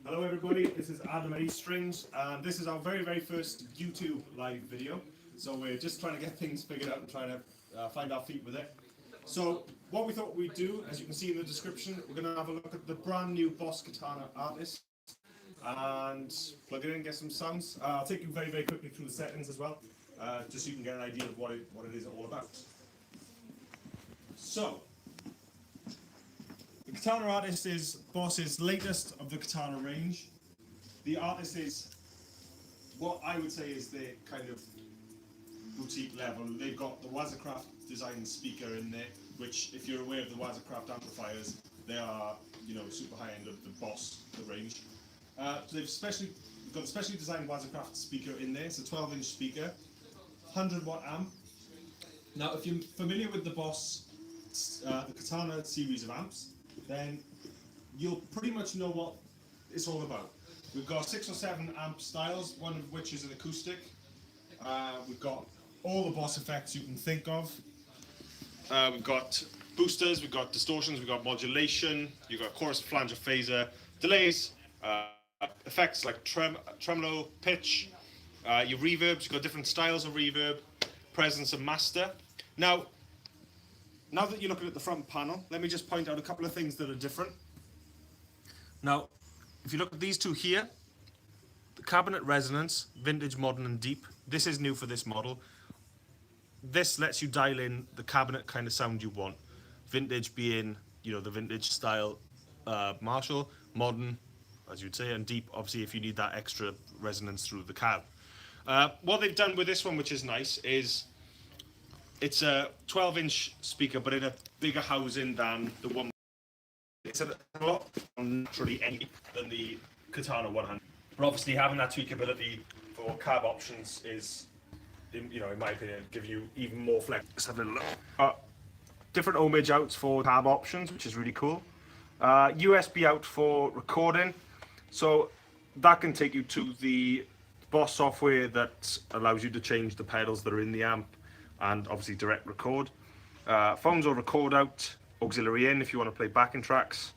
Hello everybody, this is Adam at East Strings, and this is our very first YouTube live video. So we're just trying to get things figured out and trying to find our feet with it. So what we thought we'd do, as you can see in the description, we're going to have a look at the brand new Boss Katana Artist and plug it in and get some sounds. I'll take you very quickly through the settings as well, just so you can get an idea of what it is all about. So, the Katana Artist is Boss's latest of the Katana range. The Artist is what I would say is their kind of boutique level. They've got the Wazacraft design speaker in there, which, if you're aware of the Wazacraft amplifiers, they are, you know, super high end of the Boss, the range. So they've got a specially designed Wazacraft speaker in there. It's a 12-inch speaker, 100-watt amp. Now, if you're familiar with the Boss, the Katana series of amps, then you'll pretty much know what it's all about. We've got 6 or 7 amp styles, one of which is an acoustic. We've got all the Boss effects you can think of. We've got boosters, we've got distortions, we've got modulation, you've got chorus, flanger, phaser, delays, effects like tremolo, pitch, your reverbs. You've got different styles of reverb, presence and master. Now that you're looking at the front panel, let me just point out a couple of things that are different. Now, if you look at these two here, the cabinet resonance, vintage, modern and deep. This is new for this model. This lets you dial in the cabinet kind of sound you want. Vintage being, you know, the vintage style Marshall, modern, as you'd say, and deep, obviously, if you need that extra resonance through the cab. What they've done with this one, which is nice, is it's a 12-inch speaker, but in a bigger housing than the one. It's a lot more naturally any than the Katana 100. But obviously, having that tweakability for cab options is, you know, in my opinion, give you even more flex. Let's have a look. Different ohmage outs for cab options, which is really cool. USB out for recording, so that can take you to the Boss software that allows you to change the pedals that are in the amp, and obviously direct record. Phones or record out, auxiliary in if you want to play backing tracks.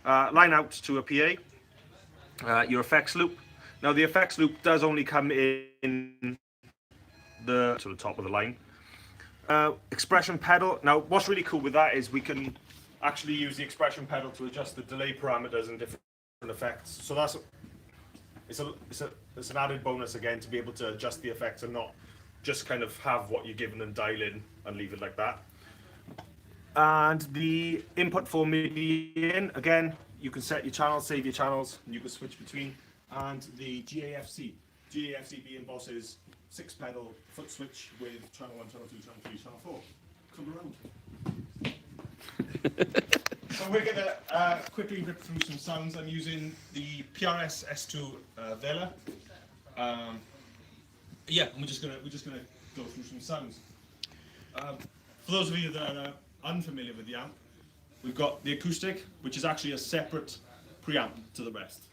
Line out to a PA. Your effects loop. Now the effects loop does only come in to the top of the line. Expression pedal. Now what's really cool with that is we can actually use the expression pedal to adjust the delay parameters and different effects. So that's it's an added bonus again to be able to adjust the effects and not just kind of have what you're given and dial in and leave it like that. And the input for MIDI in, again, you can set your channels, save your channels, and you can switch between. And the GAFC being Boss's 6-pedal foot switch with channel 1, channel 2, channel 3, channel 4. Come around. So we're gonna quickly rip through some sounds. I'm using the PRS S2 Vela. Yeah, and we're just gonna go through some sounds. For those of you that are unfamiliar with the amp, we've got the acoustic, which is actually a separate preamp to the rest.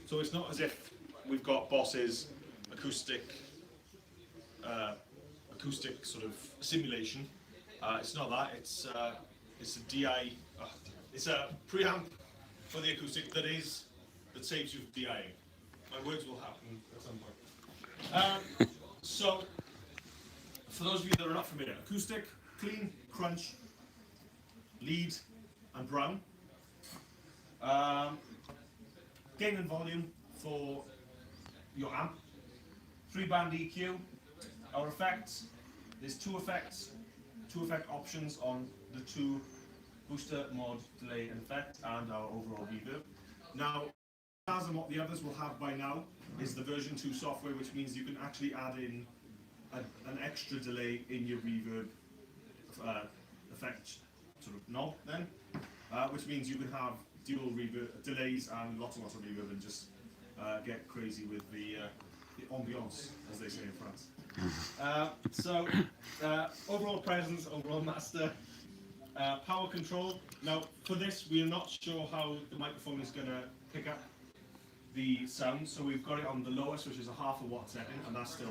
So it's not as if we've got Boss's acoustic sort of simulation. It's not that. It's a DI. It's a preamp for the acoustic that saves you DIing. My words will happen at some point. So, for those of you that are not familiar, acoustic, clean, crunch, lead, and brown. Gain and volume for your amp. 3-band EQ. Our effects, there's 2 effect options on the 2 booster, mod, delay, and effect, and our overall reverb. Now, as and what the others will have by now is the version 2 software, which means you can actually add in an extra delay in your reverb effect sort of knob then, which means you can have dual reverb delays and lots of reverb and just get crazy with the ambiance, as they say in France. So overall presence, overall master, power control. Now for this we are not sure how the microphone is going to pick up the sound, so we've got it on the lowest, which is a 0.5 watt setting, and that's still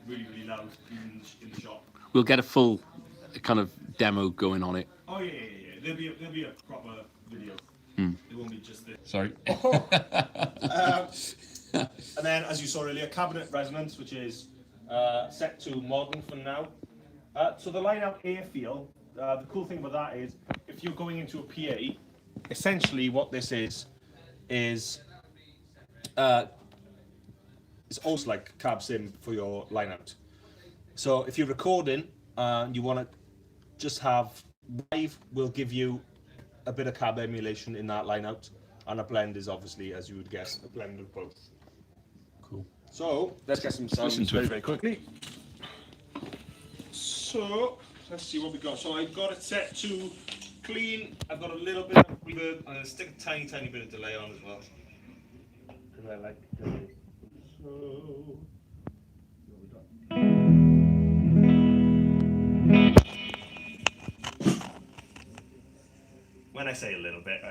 really loud even in the shop. We'll get a full kind of demo going on it. Oh yeah. There'll be a proper video. It won't be just this. Sorry. And then, as you saw earlier, cabinet resonance, which is set to modern for now. So the line-out airfield, the cool thing about that is, if you're going into a PA, essentially what this is it's almost like cab sim for your line-out. So if you're recording and you want to just have live, will give you a bit of cab emulation in that line-out, and a blend is obviously, as you would guess, a blend of both. Cool. So let's get some sounds very quickly. So let's see what we got. So I've got it set to clean. I've got a little bit of reverb. I'm going to stick a tiny bit of delay on as well, because I like delay. So what we got? When I say a little bit,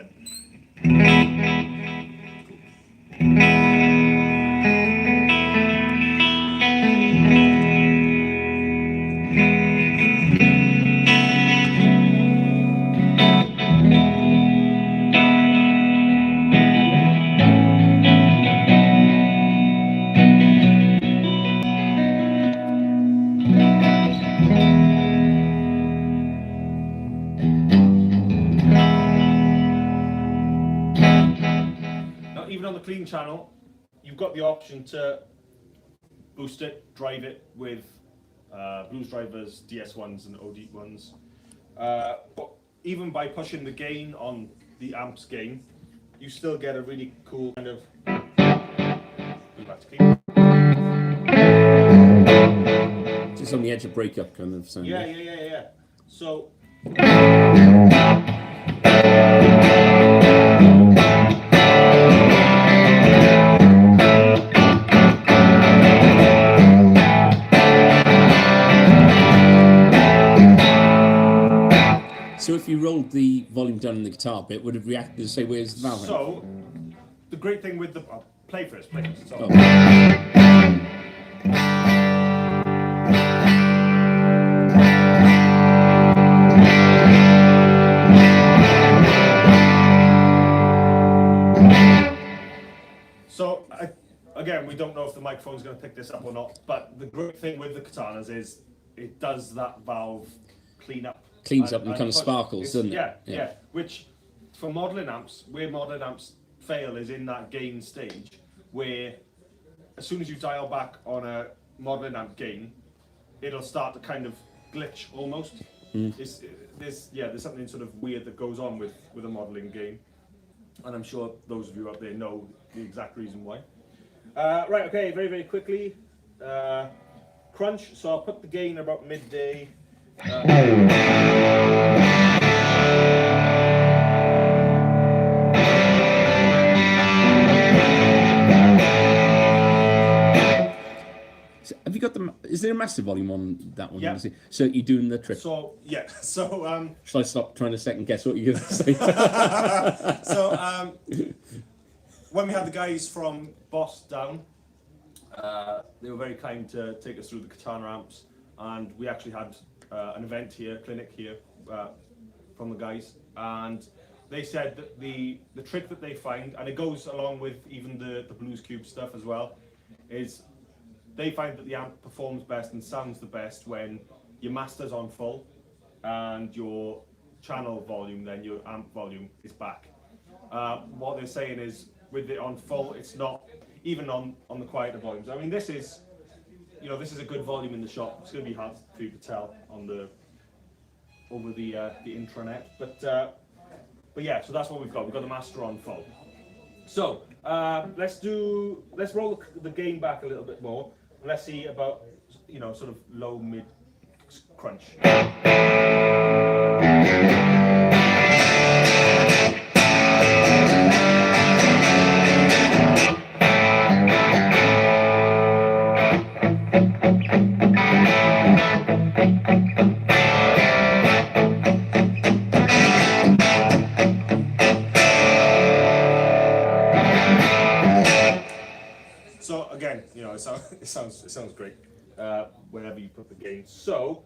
even on the clean channel, you've got the option to boost it, drive it with blues drivers, DS1s and OD1s. But even by pushing the gain on the amp's gain, you still get a really cool kind of... Just on the edge of breakup kind of sound. Yeah. So... So if you rolled the volume down in the guitar bit, would it react to say where's the valve? So, the great thing with the... play first. So. Oh. So, again, we don't know if the microphone's going to pick this up or not, but the great thing with the katanas is it does that valve clean up. Cleans up and kind of sparkles, doesn't it? Yeah. Which, for modelling amps, where modelling amps fail is in that gain stage, where as soon as you dial back on a modelling amp gain, it'll start to kind of glitch almost. There's something sort of weird that goes on with a modelling gain, and I'm sure those of you out there know the exact reason why. Right, okay, very quickly. Crunch, so I'll put the gain about midday. So have you got the? Is there a master volume on that one? Yeah. So you're doing the trick. So yeah. So Shall I stop trying to second guess what you're going to say? So when we had the guys from Boss down, they were very kind to take us through the Katana amps, and we actually had an event here, clinic here, from the guys, and they said that the trick that they find, and it goes along with even the Blues Cube stuff as well, is they find that the amp performs best and sounds the best when your master's on full and your channel volume, then your amp volume is back. What they're saying is with it on full, it's not even on the quieter volumes. I mean, this is a good volume in the shop. It's going to be hard for you to tell on over the intranet, but yeah. So that's what we've got. We've got the master on full. So let's roll the gain back a little bit more. Let's see about sort of low mid crunch. So again, it sounds great whenever you put the gain. So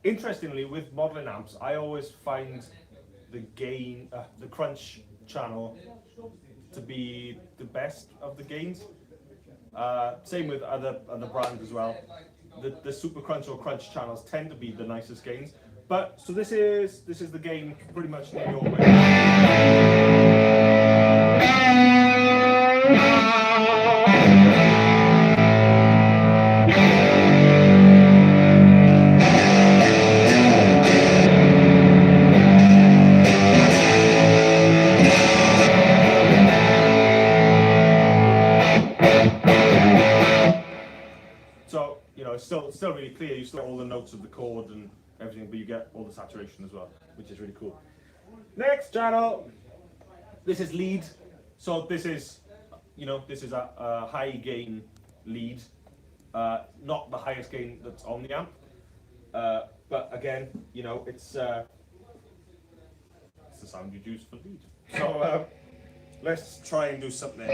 interestingly, with modeling amps, I always find the gain, the crunch channel to be the best of the gains. Same with other brands as well. The super crunch or crunch channels tend to be the nicest gains. But so this is the gain pretty much near your way. So, you know, it's still really clear. You still get all the notes of the chord and everything, but you get all the saturation as well, which is really cool. Next channel. This is lead. So this is, you know, this is a high gain lead, not the highest gain that's on the amp, but again, you know, it's the sound you'd use for lead. So let's try and do something.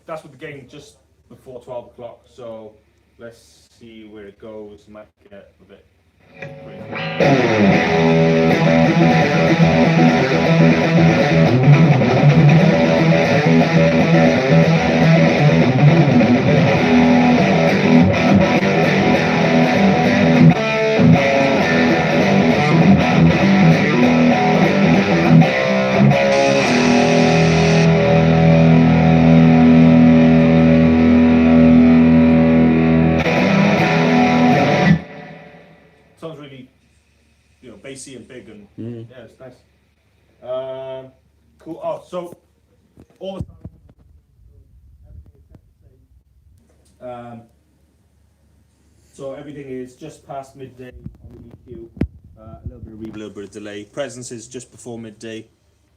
That's with the game just before 12 o'clock, so let's see where it goes. Might get a bit sounds really, you know, bassy and big, and yeah, it's nice. Cool. Oh, so all the so everything is just past midday on the EQ. A little bit of reverb, a little bit of delay. Presence is just before midday.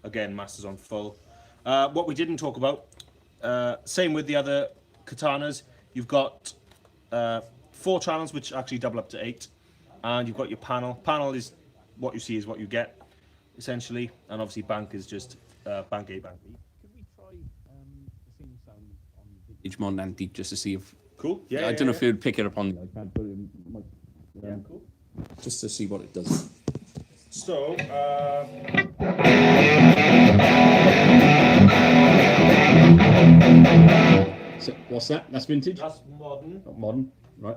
Again, masters on full. What we didn't talk about, same with the other katanas. You've got 4 channels, which actually double up to 8. And you've got your panel. Panel is what you see is what you get, essentially. And obviously bank is just bank A, bank B. Could we try the same sound on Vintage Modern Antique just to see if... Cool. Yeah. I don't know if it would pick it up on the iPad, but it might... Yeah, cool. Just to see what it does. So, So what's that? That's vintage? that's modern. Not modern, right.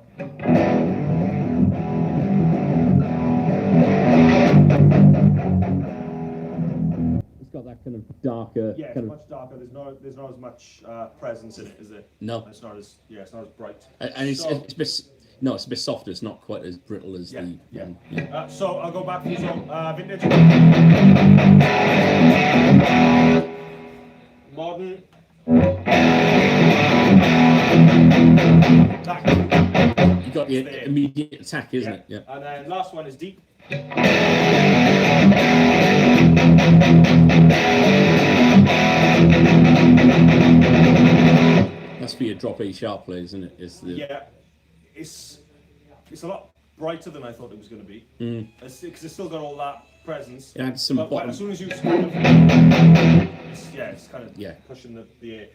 It's got that kind of darker... Yeah, it's kind of, much darker. There's not as much presence in it, is there? no. It's not as bright. And it's, So- it's a bit... No, it's a bit softer. It's not quite as brittle as Yeah, the... yeah. yeah. So I'll go back to vintage. Modern. That. You got the There. immediate attack, isn't Yeah. it? Yeah. And then last one is deep. That's for your drop A sharp players, isn't it? It's the... Yeah, it's a lot brighter than I thought it was going to be. Because it's still got all that presence. It adds some But bottom... as soon as you kind of, it's kind of pushing the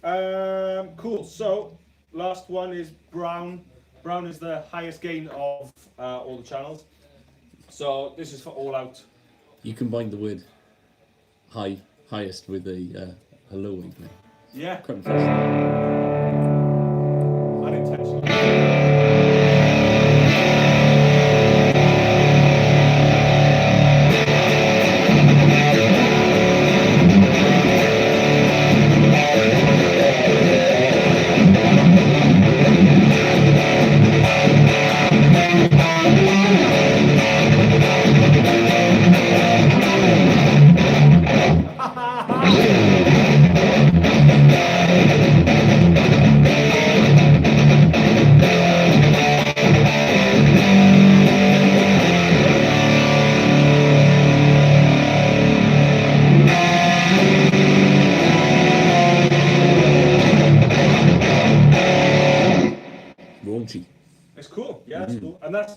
air. Cool. So last one is brown. Brown is the highest gain of all the channels. So this is for all out. You combine the word highest with a low wave now. Yeah, Quite impressive. unintentional.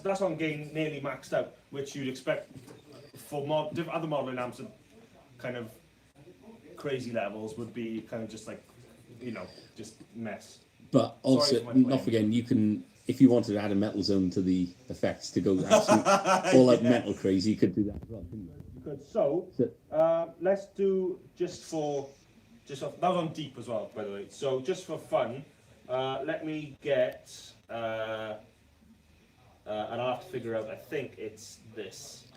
that's on gain nearly maxed out, which you'd expect for other modeling amps at kind of crazy levels would be kind of just like, you know, just mess. But also, not forgetting, you can, if you wanted to add a metal zone to the effects to go absolute all out metal crazy, you could do that as well, couldn't you? You could. So, let's do that was on deep as well, by the way. So just for fun, let me get, and I'll have to figure out, I think it's this.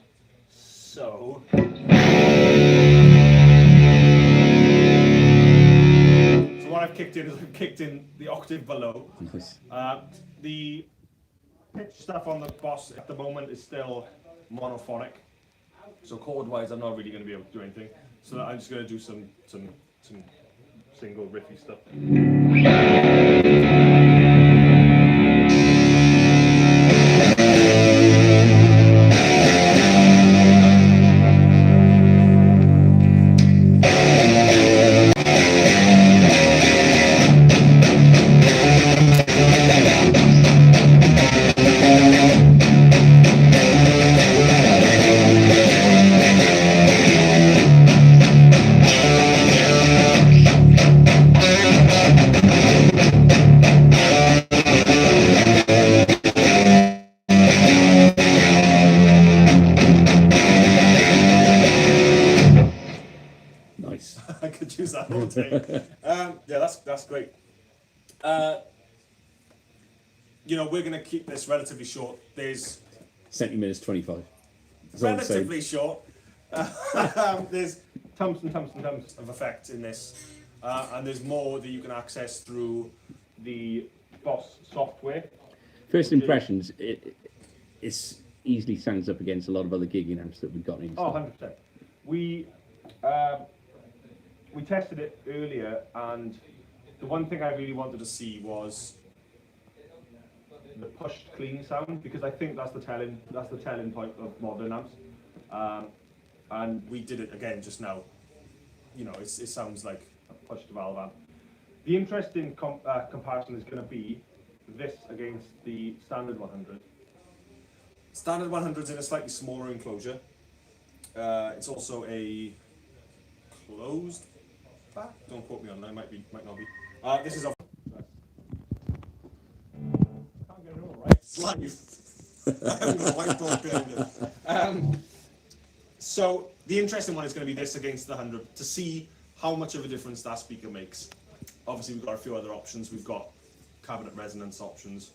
So, what I've kicked in is I've kicked in the octave below. Nice. The pitch stuff on the Boss at the moment is still monophonic. So chord-wise, I'm not really going to be able to do anything. So I'm just going to do some single riffy stuff. Nice. I could use that all day. Yeah, that's great. You know, we're going to keep this relatively short. There's 70 minutes 25. relatively short. There's tons and tons and tons of effects in this, and there's more that you can access through the Boss software. First impressions, it easily stands up against a lot of other gigging amps that we've got in. Oh, 100%. We tested it earlier, and the one thing I really wanted to see was the pushed clean sound, because I think that's the telling point of modern amps. And we did it again just now. You know, it sounds like a pushed valve amp. The interesting comparison is going to be this against the standard 100. Standard 100 is in a slightly smaller enclosure. It's also a closed back. Don't quote me on that. Might not be. This is a. Can't get it all right. It's live. I haven't got a whiteboard behind it. So the interesting one is going to be this against the 100 to see how much of a difference that speaker makes. Obviously, we've got a few other options. We've got cabinet resonance options.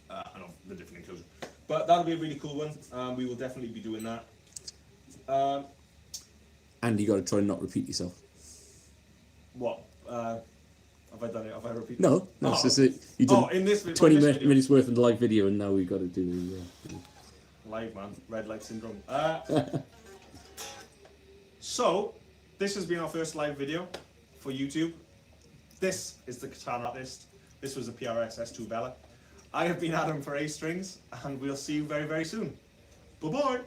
I know the different enclosure, but that'll be a really cool one. We will definitely be doing that. And you got to try and not repeat yourself. What? Have I done it? Have I repeated? No, it's just that you did in this 20 minutes worth of the live video, and now we've got to do the live, man. Red light syndrome. So this has been our first live video for YouTube. This is the Katana Artist. This was the PRS S2 Bella. I have been Adam for A Strings, and we'll see you very, very soon. Bye-bye.